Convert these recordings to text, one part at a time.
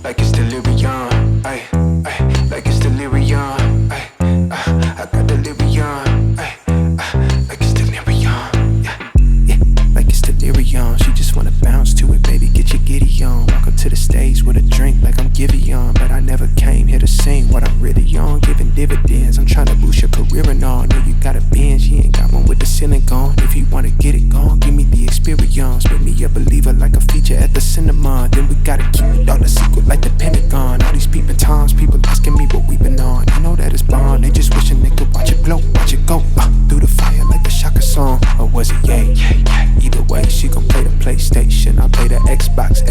like it's delirium, ay, ay, like it's delirium, ay, I got delirium, ay, like it's delirium, yeah, yeah, like it's delirium. She just wanna bounce to it, baby, get your giddy on. Walk up to the stage with a drink like I'm Giveon, but I never came here to sing what I'm really on, giving dividends. I'm tryna boost your career and all. Know you got a binge, he ain't got one with the ceiling gone. If you wanna get it gone, give me the experience. Make me a believer like a feature at the cinema. Then we gotta keep it all a secret like the Pentagon. All these peeping toms, people asking me what we been on. I know that it's Bond, they just wishing they could watch it glow, watch it go through the fire like the Shaka song. Or was it yay? Either way, she gon' play the PlayStation, I play the Xbox,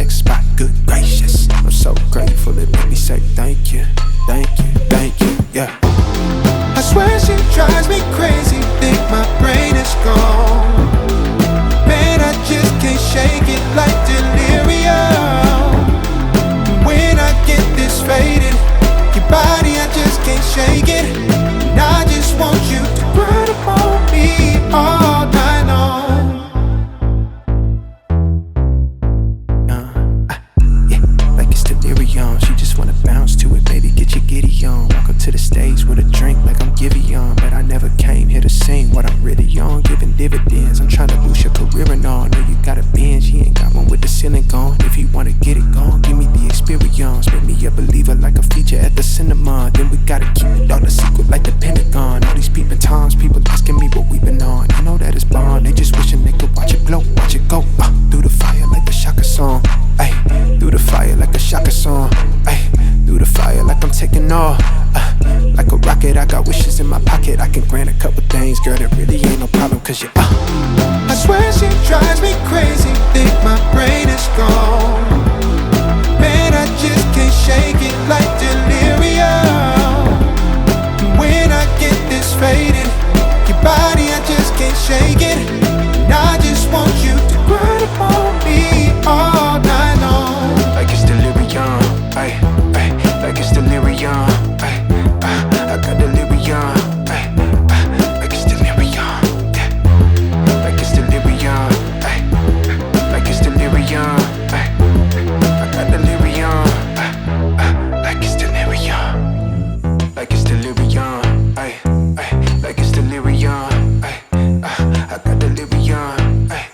good gracious. I'm so grateful, it made me say thank you, thank you, thank you, yeah. I swear she drives me crazy, think my brain is gone. Man, I just can't shake it like delirium. When I get this faded, your body, I just can't shake it. And I just want you to run up on me all night long. Yeah, like it's delirium. She just wanna bounce to it, baby, get your giddy on. Walk up to the stage with a drink like I'm Giveon, but I never came here to sing what I'm really on, giving dividends. I'm tryna boost your career and all. Know you got a binge, he ain't got one with the ceiling gone. If you wanna get it gone, give me the experience. Make me a believer like a feature at the cinema. Then we gotta keep it all a secret like the Pentagon. All these peeping toms, people asking me what we been on. I know that it's Bond, they just wishing they could watch it glow, watch it go through the fire like the Shaka song, ay, through the fire like a Shaka song, ay, through the fire like I'm taking off, like a rocket. I got wishes in my pocket, I can grant a couple things, girl, that really ain't no problem, cause you I swear she drives me crazy, think my brain is gone. Man, I just can't shake it like delirium. When I get this faded, your body, I just can't shake it. And I just want you to run up on me all night long. like it's delirium, ay, ay, like it's delirium, ay, I got delirium, ay, like it's delirium, yeah, like it's delirium, ay, like it's delirium, ay, I got delirium, like it's delirium, like it's delirium, ay, ay, like it's delirium, ay, I got delirium, ay,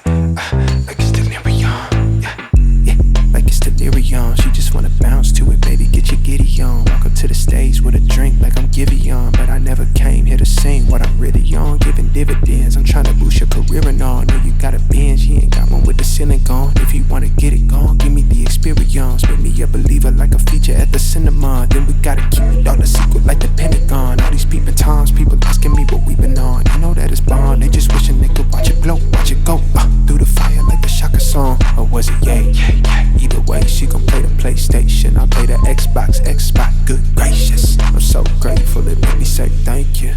like it's delirium, yeah, yeah, like it's delirium. She just wanna bounce to it, baby, get your giddy on. Walk up to the stage with a drink like I'm Giveon, but I never came here to sing what I'm really on, giving dividends. I'm tryna boost your career and all. Know you got a binge, he ain't got one with the ceiling gone. If you wanna get it gone, give me the experience. Make me a believer like a feature at the cinema. Then we gotta keep it all a secret like the Pentagon. All these peeping toms, people asking me what we been on. I know that it's Bond, they just wishing they could watch it glow, watch it go through the fire like the Shaka song. Or was it yay? Either way, she gon' play the PlayStation, I play the Xbox, good gracious. I'm so grateful, it made me say thank you.